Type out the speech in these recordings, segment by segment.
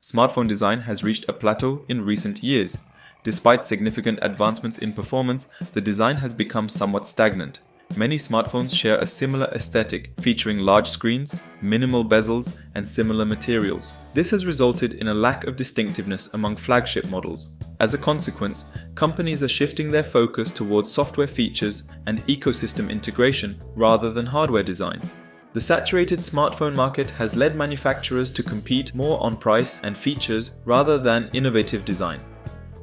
Smartphone design has reached a plateau in recent years. Despite significant advancements in performance, the design has become somewhat stagnant. Many smartphones share a similar aesthetic, featuring large screens, minimal bezels, and similar materials. This has resulted in a lack of distinctiveness among flagship models. As a consequence, companies are shifting their focus towards software features and ecosystem integration rather than hardware design. The saturated smartphone market has led manufacturers to compete more on price and features rather than innovative design.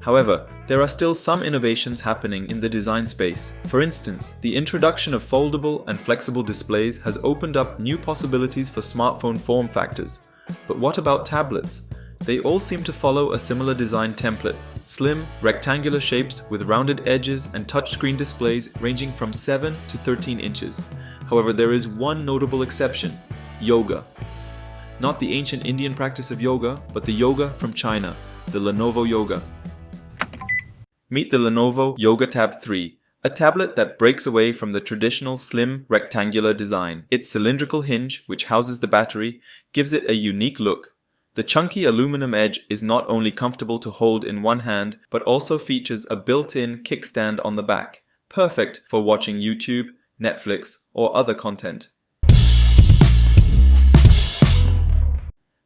However, there are still some innovations happening in the design space. For instance, the introduction of foldable and flexible displays has opened up new possibilities for smartphone form factors. But what about tablets? They all seem to follow a similar design template: slim, rectangular shapes with rounded edges and touchscreen displays ranging from 7 to 13 inches. However, there is one notable exception: yoga. Not the ancient Indian practice of yoga, but the yoga from China, the Lenovo Yoga. Meet the Lenovo Yoga Tab 3, a tablet that breaks away from the traditional slim, rectangular design. Its cylindrical hinge, which houses the battery, gives it a unique look. The chunky aluminum edge is not only comfortable to hold in one hand, but also features a built-in kickstand on the back, perfect for watching YouTube, Netflix, or other content.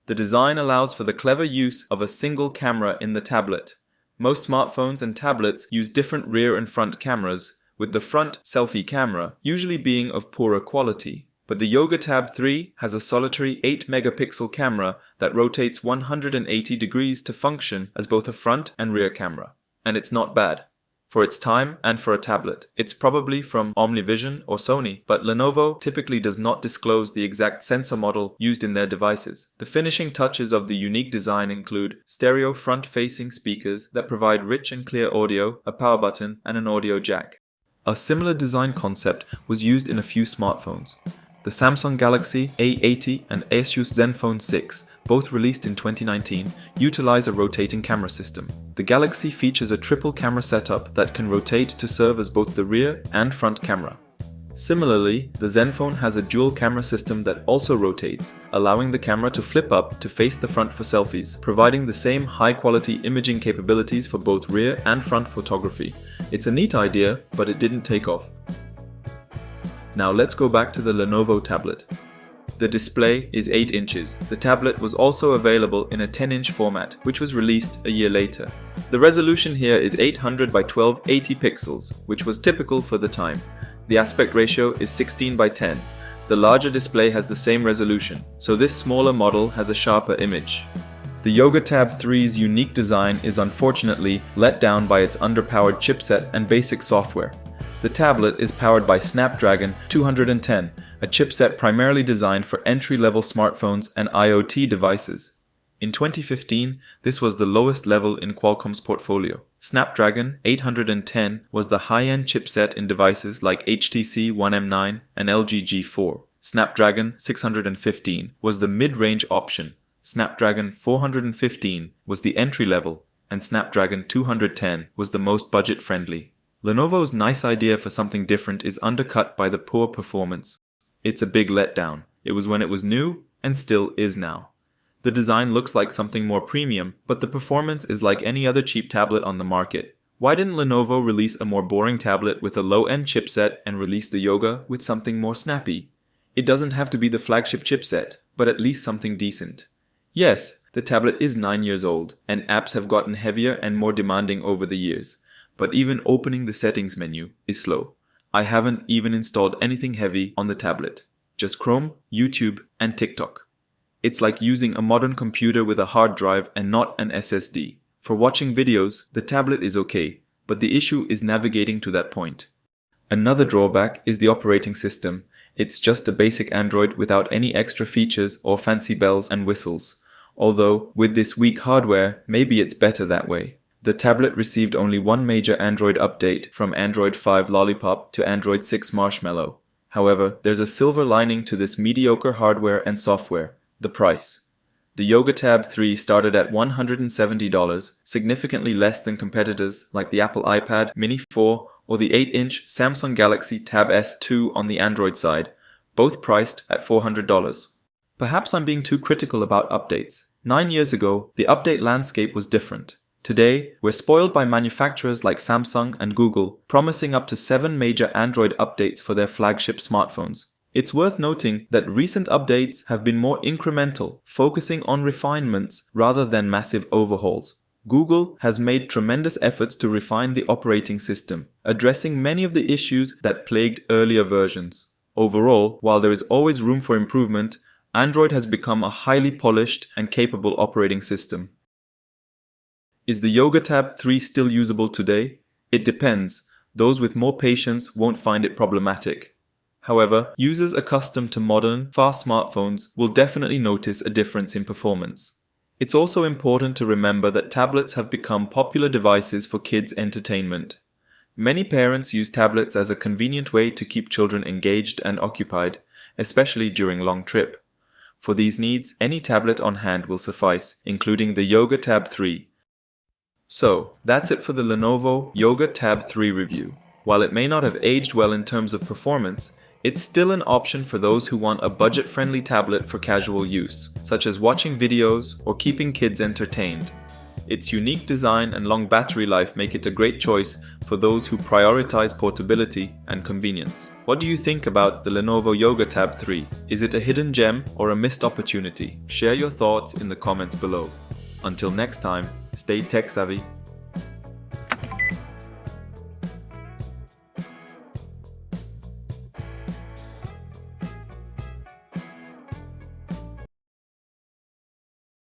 The design allows for the clever use of a single camera in the tablet. Most smartphones and tablets use different rear and front cameras, with the front selfie camera usually being of poorer quality. But the Yoga Tab 3 has a solitary 8-megapixel camera that rotates 180 degrees to function as both a front and rear camera. And it's not bad. For its time and for a tablet. It's probably from OmniVision or Sony, but Lenovo typically does not disclose the exact sensor model used in their devices. The finishing touches of the unique design include stereo front-facing speakers that provide rich and clear audio, a power button, and an audio jack. A similar design concept was used in a few smartphones. The Samsung Galaxy A80 and Asus Zenfone 6, both released in 2019, utilize a rotating camera system. The Galaxy features a triple camera setup that can rotate to serve as both the rear and front camera. Similarly, the Zenfone has a dual camera system that also rotates, allowing the camera to flip up to face the front for selfies, providing the same high-quality imaging capabilities for both rear and front photography. It's a neat idea, but it didn't take off. Now let's go back to the Lenovo tablet. The display is 8 inches. The tablet was also available in a 10-inch format, which was released a year later. The resolution here is 800 by 1280 pixels, which was typical for the time. The aspect ratio is 16 by 10. The larger display has the same resolution, so this smaller model has a sharper image. The Yoga Tab 3's unique design is unfortunately let down by its underpowered chipset and basic software. The tablet is powered by Snapdragon 210, a chipset primarily designed for entry-level smartphones and IoT devices. In 2015, this was the lowest level in Qualcomm's portfolio. Snapdragon 810 was the high-end chipset in devices like HTC One M9 and LG G4. Snapdragon 615 was the mid-range option. Snapdragon 415 was the entry-level, and Snapdragon 210 was the most budget-friendly. Lenovo's nice idea for something different is undercut by the poor performance. It's a big letdown. It was when it was new, and still is now. The design looks like something more premium, but the performance is like any other cheap tablet on the market. Why didn't Lenovo release a more boring tablet with a low-end chipset and release the Yoga with something more snappy? It doesn't have to be the flagship chipset, but at least something decent. Yes, the tablet is 9 years old, and apps have gotten heavier and more demanding over the years. But even opening the settings menu is slow. I haven't even installed anything heavy on the tablet. Just Chrome, YouTube, and TikTok. It's like using a modern computer with a hard drive and not an SSD. For watching videos, the tablet is okay, but the issue is navigating to that point. Another drawback is the operating system. It's just a basic Android without any extra features or fancy bells and whistles. Although, with this weak hardware, maybe it's better that way. The tablet received only one major Android update, from Android 5 Lollipop to Android 6 Marshmallow. However, there's a silver lining to this mediocre hardware and software: the price. The Yoga Tab 3 started at $170, significantly less than competitors like the Apple iPad Mini 4 or the 8-inch Samsung Galaxy Tab S2 on the Android side, both priced at $400. Perhaps I'm being too critical about updates. 9 years ago, the update landscape was different. Today, we're spoiled by manufacturers like Samsung and Google, promising up to 7 major Android updates for their flagship smartphones. It's worth noting that recent updates have been more incremental, focusing on refinements rather than massive overhauls. Google has made tremendous efforts to refine the operating system, addressing many of the issues that plagued earlier versions. Overall, while there is always room for improvement, Android has become a highly polished and capable operating system. Is the Yoga Tab 3 still usable today? It depends. Those with more patience won't find it problematic. However, users accustomed to modern, fast smartphones will definitely notice a difference in performance. It's also important to remember that tablets have become popular devices for kids' entertainment. Many parents use tablets as a convenient way to keep children engaged and occupied, especially during long trips. For these needs, any tablet on hand will suffice, including the Yoga Tab 3. So, that's it for the Lenovo Yoga Tab 3 review. While it may not have aged well in terms of performance, it's still an option for those who want a budget-friendly tablet for casual use, such as watching videos or keeping kids entertained. Its unique design and long battery life make it a great choice for those who prioritize portability and convenience. What do you think about the Lenovo Yoga Tab 3? Is it a hidden gem or a missed opportunity? Share your thoughts in the comments below. Until next time, stay tech savvy.